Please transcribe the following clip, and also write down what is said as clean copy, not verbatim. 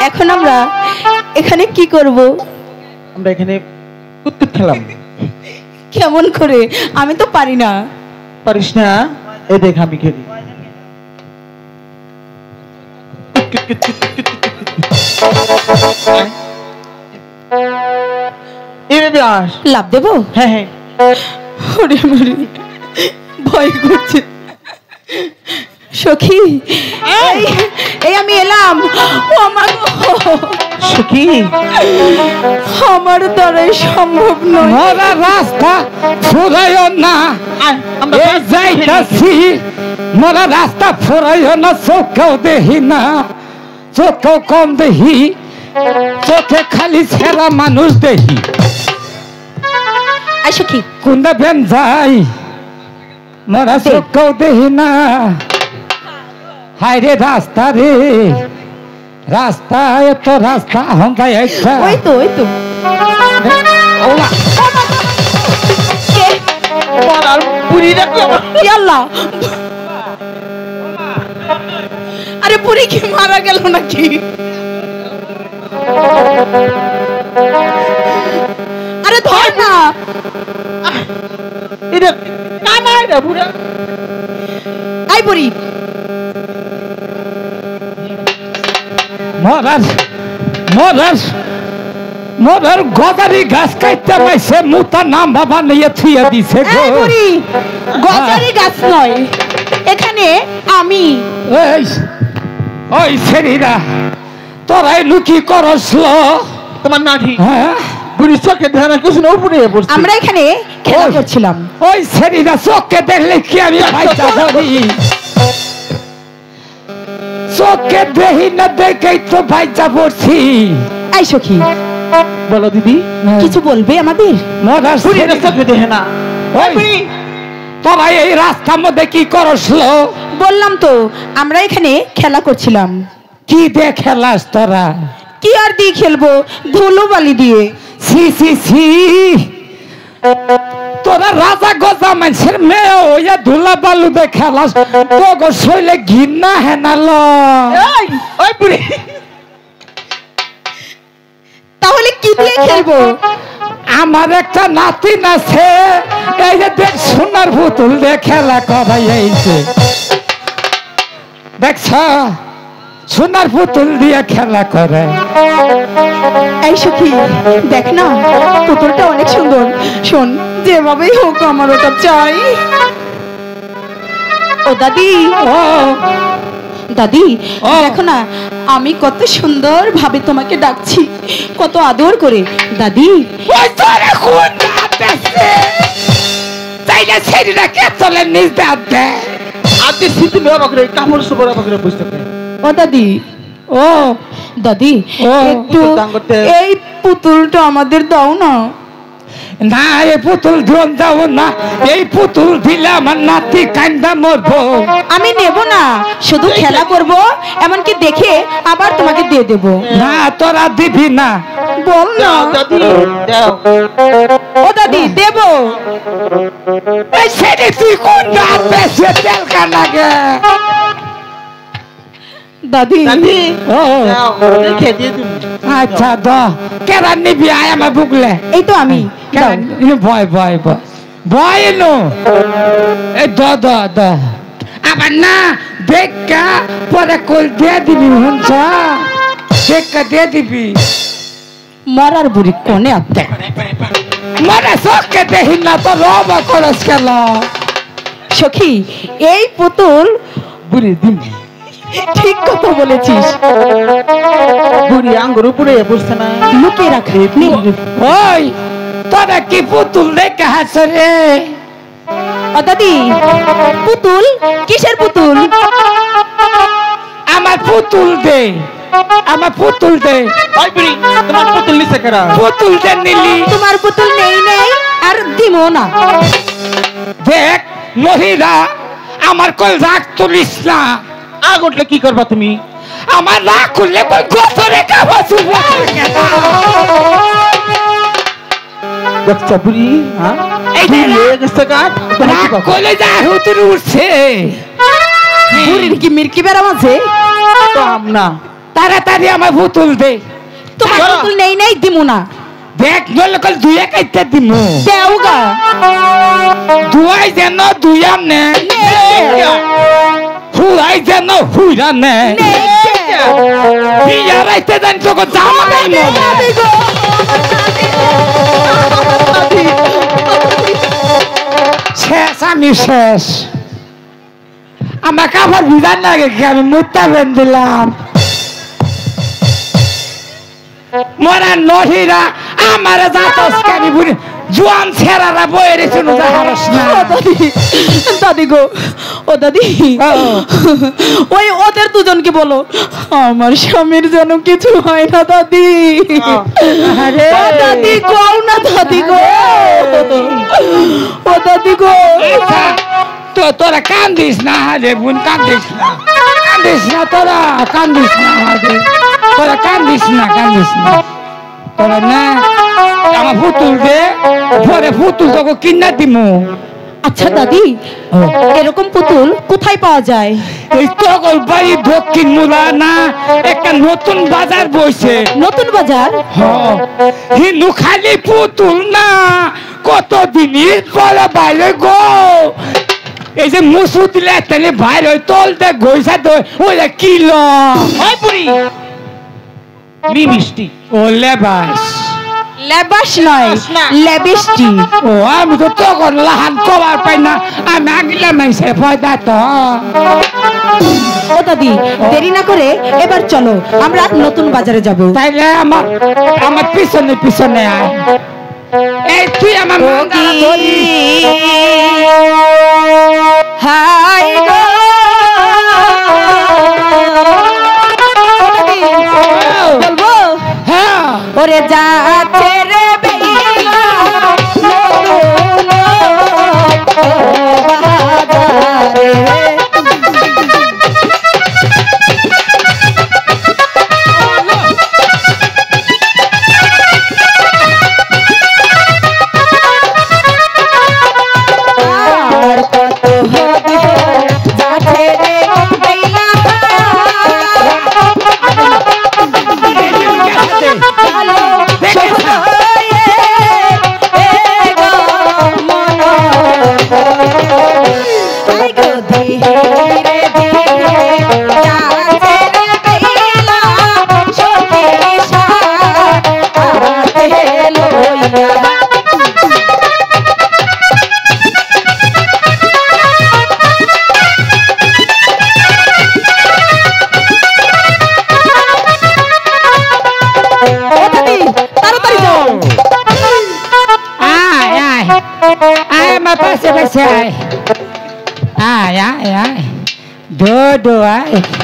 এখন আমরা এখানে কি করব? আমরা এখানে কুত্তুত খেলাম। কেমন করে? আমি তো পারি না। পারিস না? এই দেখ আমি খেলি। লাভ দেবো? হ্যাঁ হ্যাঁ। ভয় করছে সখী। এই আমি এলাম। ও আমার সখী, আমার দ্বারাই সম্ভব নয়। মোরা রাস্তা ফুরাইও না, এই যাইতাছি। মোরা রাস্তা ফুরাইও না, চোখেও দেখি না, চোখেও কম দেখি, চোখে খালি ছেঁড়া মানুষ দেখি। সখী কোনটা বেন যাই, মোরা চোখেও দেখি না। হায় রে রাস্তা রে, রাস্তা এত রাস্তা হন্তাই আইছা। ওই তো আরে বুড়ি কি মারা গেল নাকি? আরে ধর না। এটা না না, এটা বুড়া। আই বুড়ি, মোরার গজারি গাছ কাটতে পাইছে, মুতা নাম বাবা নিয়ে থুইয়া দিছে। গজারি গাছ নয়, এখানে আমি। ওই ছেড়িরা তোরাই লুকি করছল তোমার নাঠি। হ্যাঁ, বুড়ি চোখে ধ্যান কিছু না, উপরে পড়ছে। আমরা এখানে খেলা করছিলাম। ওই ছেড়িরা চোখে দেখলে কি আমি ভাইটা ধরি? চোখে দেখি না, দেখেই তো ভাইটা পড়ছি। আই সখী, বলো দিদি, কিছু বলবে আমাদের? মোরা চোখে দেখে না। তোরা এই রাস্তার মধ্যে কি করছল? বললাম তো আমরা এখানে খেলা করছিলাম। কি দিয়ে খেলাস তোরা? কি আর দিয়ে খেলবো? ধুলো বালি দিয়ে। ছি ছি ছি, তোরা রাজা গজা মানুষের মেয়ে হইয়া ধুলা বালু দিয়ে খেলাস, তোর শৈলে ঘৃণা হেনাল। তাহলে কি দিয়ে খেলবো? আমার একটা নাতিন আছে, এই যে দেখ সোনার পুতুল দিয়ে খেলা করাইছে। দেখছ, সোনার পুতুল দিয়ে খেলা করে। এই সখী দেখ না, পুতুলটা অনেক সুন্দর। শোন, যেভাবেই হোক আমার ওটা চাই। ও দাদি, ও দাদি দেখো না, আমি কত সুন্দর ভাবে তোমাকে ডাকছি, কত আদর করে। দাদি ওই তোরে কোন ডাকছে? তাইলে ছেড়িরা কে চলে নিজ দাঁত দে। আজকে শীত মেয়া করে কাপড় সবর করে বুঝতে পারে। ও দাদি, ও দাদি একটু এই পুতুলটা আমাদের দাও না। না, এই পুতুল ধন দাও না, এই পুতুল দিলে আমার নাতি কান্দা মরবো। আমি নেব না, শুধু খেলা করব, এমনকি দেখে আবার তোমাকে দিয়ে দেব। না, তোরা দিবি না। বল না দাদি, দাও। ও দাদি দেব। এই ছেড়ে তুই কোন রাত বেশি তেলকা লাগে? দাদি দাদি, ও দাও, রেখে দিয়ে তুমি। আচ্ছা দ, কেরা নিবি আয় আমার বুকলে। এই তো আমি। ভয় ভয় ভয় ভয় নো, এই দ দ দ। আবার না দেখা পরে কল দিয়ে দিবি, শুনছ? দেখা দিয়ে দিবি। মরার বুড়ি কোনে আত্মা, মরে চোখকে দেখি না তো রবা করস কেন? সখী এই পুতুল বুড়ি দিন, ঠিক কথা বলেছিস। বুড়ি আঙ্গুর উপরে বসছে না, লুকিয়ে রাখে। ওই তোরা কি পুতুল দেখে হাস রে? ও দাদি, পুতুল কিসের পুতুল? আমার পুতুল দে, আমার পুতুল দে। ওই বুড়ি তোমার পুতুল নিছে কেরা? পুতুল দে নিলি। তোমার পুতুল নেই নেই আর দিমো না। দেখ মহিলা, আমার কল রাগ তুলিস না। আগুনটা কি করবা তুমি? আমার রাগ করলে কই গোসরে কাবা সুবা। দেখছো বুড়ি, হ্যাঁ এই গেছে কাট কলে যা হুতুর উঠছে। বুড়ির কি মির্কি বেরাম আছে? তো আম না তাড়াতাড়ি আমার পুতুল দে তোমার পুতুল নেই নেই দিমু না দেখ নলে কল দুইয়া কাইতে দিমু দেওগা দুয়াই যেন দুইয়াম নে হুয়াই যেন হুইরা নে বিয়া রাইতে জানি তোকে জামা গাইল শেষ আমি শেষ আমাকে আবার বিধান লাগে আমি মুত্তা বেন দিলাম মরা নহিরা আমার জাতস কানি বুনি জোয়ান ছেড়ারা বয়ে রেছে না হারস না দাদি গো ও দাদি ওই ওদের দুজনকে বলো আমার স্বামীর যেন কিছু হয় না দাদি আরে দাদি কও না দাদি গো ও দাদি গো তো তোরা কান্দিস না রে বোন কান্দিস না তোরা কান্দিস না তোরা কান্দিস না তোরা না আমার পুতুল দে পরে পুতুল তোকে কিনা দিমু আচ্ছা দাদি এরকম পুতুল কোথায় পাওয়া যায় এই তগল বাড়ি দক্ষিণ মুলা না একটা নতুন বাজার বইছে নতুন বাজার হিন্দু খালি পুতুল না কতদিন পরে বাইরে গো এই যে মুসু দিলে তাহলে বাইরে ওই তলতে গইসা তো ওই কিলো ওই বুড়ি মি মিষ্টি ও লেবাস লেবাস নয় লেবিস্টি ও আমি তো তখন লাহান কবার পাই না আমি আগিলা মাইসে পয়দা তো ও দাদি দেরি না করে এবার চলো আমরা নতুন বাজারে যাব তাইলে আমার পিছনে পিছনে আয় এই তুই আমার মাঙ্গালা ধরি হাই গো বলবো হ্যাঁ ওরে যাচ্ছে রে বেলা নতুন বাজারে Ai, ai, ai. Do, ai.